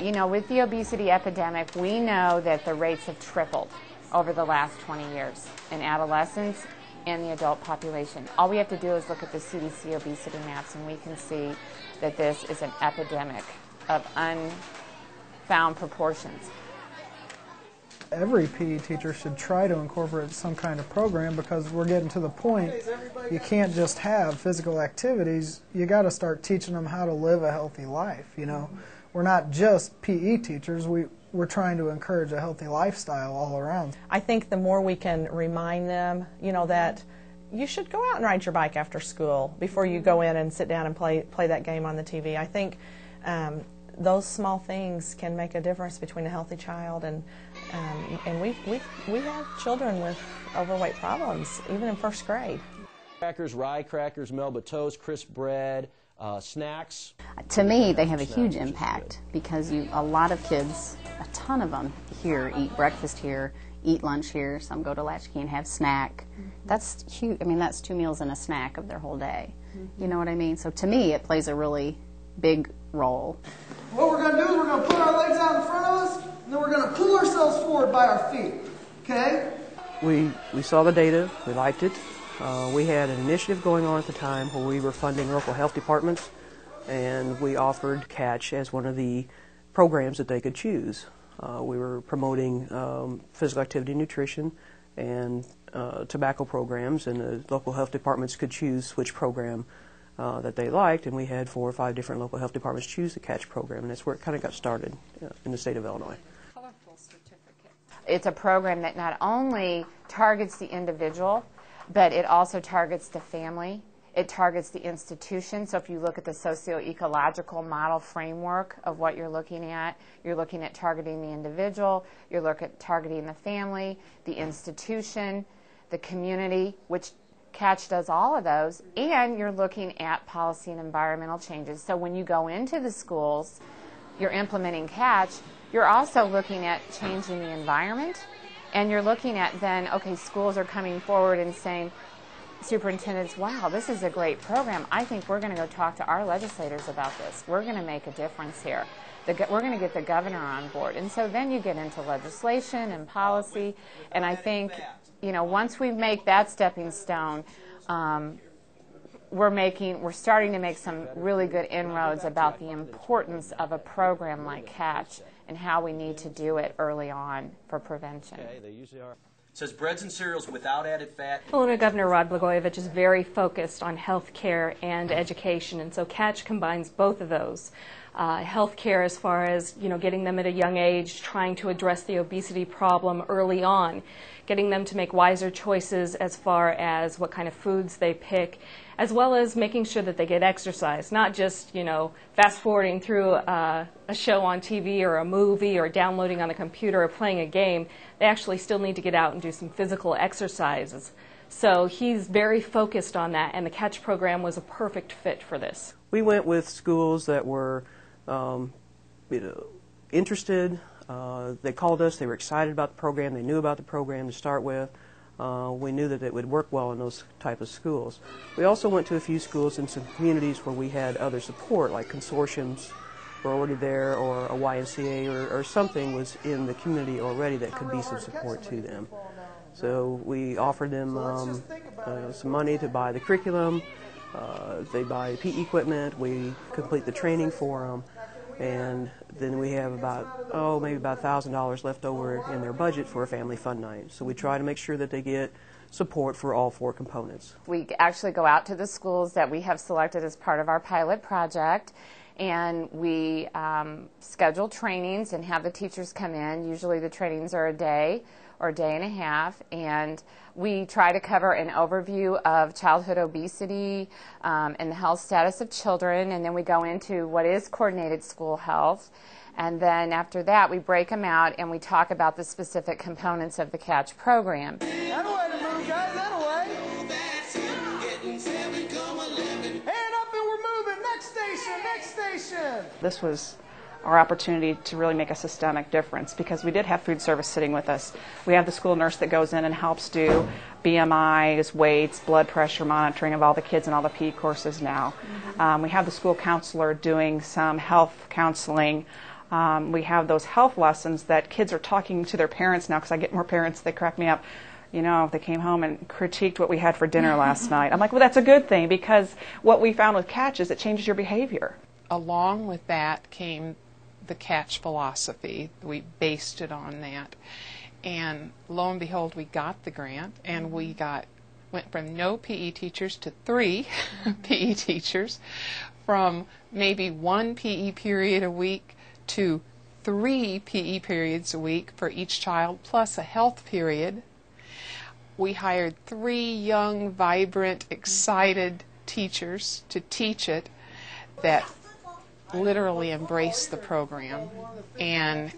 You know, with the obesity epidemic, we know that the rates have tripled over the last 20 years in adolescents and the adult population. All we have to do is look at the CDC obesity maps and we can see that this is an epidemic of unfound proportions. Every PE teacher should try to incorporate some kind of program, because we're getting to the point you can't just have physical activities. You got to start teaching them how to live a healthy life. You know, we're not just PE teachers. We're trying to encourage a healthy lifestyle all around. I think the more we can remind them, you know, that you should go out and ride your bike after school before you go in and sit down and play that game on the TV. I think those small things can make a difference between a healthy child and we have children with overweight problems, even in first grade. Crackers, rye crackers, Melba toast, crisp bread, snacks. To me, they have a huge impact because a lot of kids, a ton of them here, eat breakfast here, eat lunch here. Some go to Latchkey and have snack. That's huge. I mean, that's 2 meals and a snack of their whole day. You know what I mean? So to me, it plays a really big role. What we're going to do is we're going to put our legs out in front of us, and then we're going to pull ourselves forward by our feet. Okay? We saw the data. We liked it. We had an initiative going on at the time where we were funding local health departments, and we offered Catch as one of the programs that they could choose. We were promoting physical activity and nutrition and tobacco programs, and the local health departments could choose which program that they liked, and we had 4 or 5 different local health departments choose the Catch program, and that's where it kind of got started in the state of Illinois. It's a program that not only targets the individual, but it also targets the family. It targets the institution. So if you look at the socio-ecological model framework of what you're looking at targeting the individual, you're looking at targeting the family, the institution, the community, which Catch does all of those, and you're looking at policy and environmental changes. So when you go into the schools, you're implementing Catch, you're also looking at changing the environment, and you're looking at then, okay, schools are coming forward and saying, superintendents, wow, this is a great program. I think we're going to go talk to our legislators about this. We're going to make a difference here. We're going to get the governor on board. And so then you get into legislation and policy, and I think, you know, once we make that stepping stone, we're starting to make some really good inroads about the importance of a program like Catch and how we need to do it early on for prevention. Okay, they usually are. It says breads and cereals without added fat. Illinois Governor Rod Blagojevich is very focused on health care and education, and so Catch combines both of those. Health care as far as, you know, getting them at a young age, trying to address the obesity problem early on, getting them to make wiser choices as far as what kind of foods they pick, as well as making sure that they get exercise, not just, you know, fast forwarding through a show on TV or a movie or downloading on a computer or playing a game. They actually still need to get out and do some physical exercises. So he's very focused on that, and the Catch program was a perfect fit for this. We went with schools that were interested. They called us. They were excited about the program. They knew about the program to start with. We knew that it would work well in those type of schools. We also went to a few schools in some communities where we had other support, like consortiums were already there, or a YMCA or something was in the community already that could be some support to them. So we offered them some money to buy the curriculum. They buy PE equipment. We complete the training for them. And then we have about, maybe about $1,000 left over in their budget for a family fun night. So we try to make sure that they get support for all 4 components. We actually go out to the schools that we have selected as part of our pilot project, and we schedule trainings and have the teachers come in. Usually the trainings are a day or a day and a half, and we try to cover an overview of childhood obesity and the health status of children, and then we go into what is coordinated school health, and then after that we break them out and we talk about the specific components of the Catch program. That way to move, guys, that way. Hand up and we're moving. Next station, next station. This was our opportunity to really make a systemic difference, because we did have food service sitting with us. We have the school nurse that goes in and helps do BMIs, weights, blood pressure monitoring of all the kids in all the PE courses now. We have the school counselor doing some health counseling We have those health lessons that kids are talking to their parents now, because I get more parents, they crack me up. You know, they came home and critiqued what we had for dinner last night. I'm like, well, that's a good thing, because what we found with Catch is it changes your behavior. Along with that came the Catch philosophy. We based it on that. And lo and behold, we got the grant, and we went from no PE teachers to 3 PE teachers, from maybe 1 PE period a week to 3 PE periods a week for each child, plus a health period. We hired 3 young, vibrant, excited teachers to teach it that literally embrace the program, and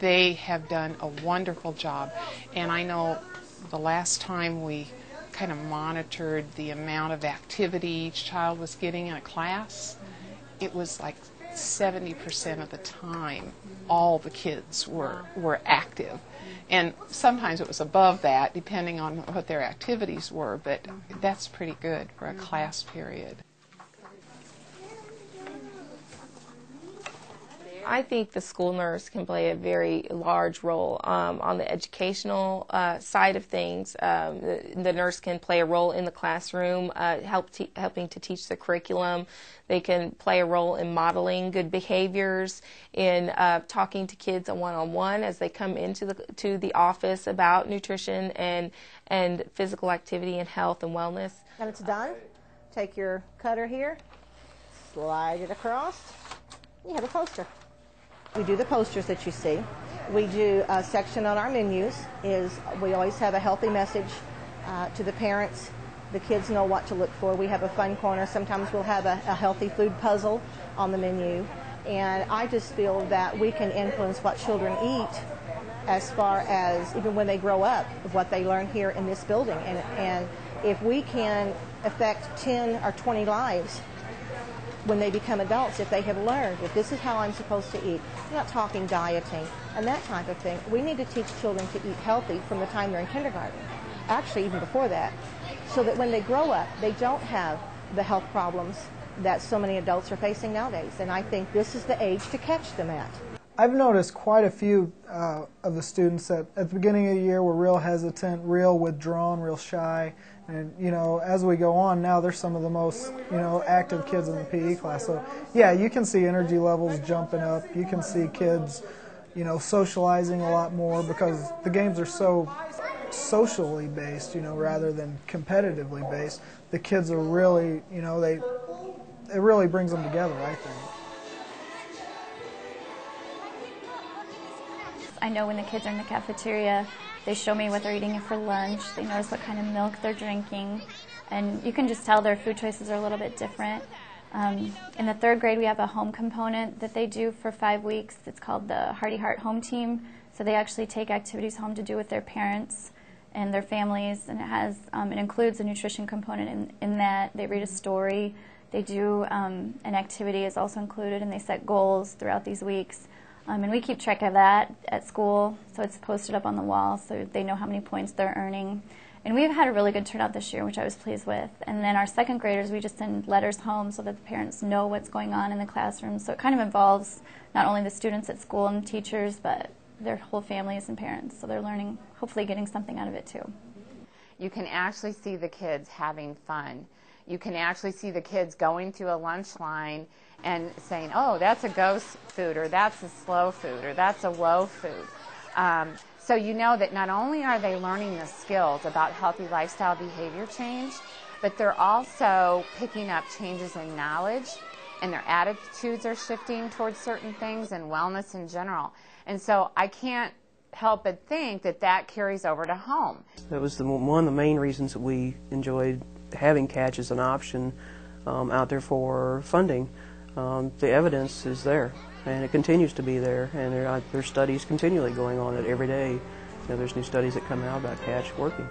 they have done a wonderful job. And I know the last time we kind of monitored the amount of activity each child was getting in a class, it was like 70% of the time all the kids were active. And sometimes it was above that, depending on what their activities were, but that's pretty good for a class period. I think the school nurse can play a very large role on the educational side of things. The nurse can play a role in the classroom, helping to teach the curriculum. They can play a role in modeling good behaviors, in talking to kids one-on-one as they come into the office about nutrition and physical activity and health and wellness. And it's done. Take your cutter here, slide it across. You have a poster. We do the posters that you see. We do a section on our menus. We always have a healthy message to the parents. The kids know what to look for. We have a fun corner. Sometimes we'll have a healthy food puzzle on the menu. And I just feel that we can influence what children eat as far as even when they grow up, of what they learn here in this building. And if we can affect 10 or 20 lives when they become adults, if they have learned that this is how I'm supposed to eat. I'm not talking dieting and that type of thing. We need to teach children to eat healthy from the time they're in kindergarten, actually even before that, so that when they grow up, they don't have the health problems that so many adults are facing nowadays. And I think this is the age to catch them at. I've noticed quite a few of the students that at the beginning of the year were real hesitant, real withdrawn, real shy. And, you know, as we go on now, they're some of the most, you know, active kids in the PE class. So, yeah, you can see energy levels jumping up. You can see kids, you know, socializing a lot more, because the games are so socially based, you know, rather than competitively based. The kids are really, you know, it really brings them together, I think. I know when the kids are in the cafeteria, they show me what they're eating for lunch. They notice what kind of milk they're drinking. And you can just tell their food choices are a little bit different. In the 3rd grade, we have a home component that they do for 5 weeks. It's called the Hearty Heart Home Team. So they actually take activities home to do with their parents and their families. And it includes a nutrition component in that. They read a story. They do an activity is also included, and they set goals throughout these weeks. And we keep track of that at school, so it's posted up on the wall so they know how many points they're earning. And we've had a really good turnout this year, which I was pleased with. And then our 2nd graders, we just send letters home so that the parents know what's going on in the classroom. So it kind of involves not only the students at school and teachers, but their whole families and parents. So they're learning, hopefully getting something out of it too. You can actually see the kids having fun. You can actually see the kids going through a lunch line and saying, oh, that's a go food, or that's a slow food, or that's a whoa food. So you know that not only are they learning the skills about healthy lifestyle behavior change, but they're also picking up changes in knowledge, and their attitudes are shifting towards certain things and wellness in general. And so I can't help but think that that carries over to home. That was one of the main reasons that we enjoyed having Catch as an option out there for funding. The evidence is there, and it continues to be there, and there are studies continually going on it every day. You know, there's new studies that come out about Catch working.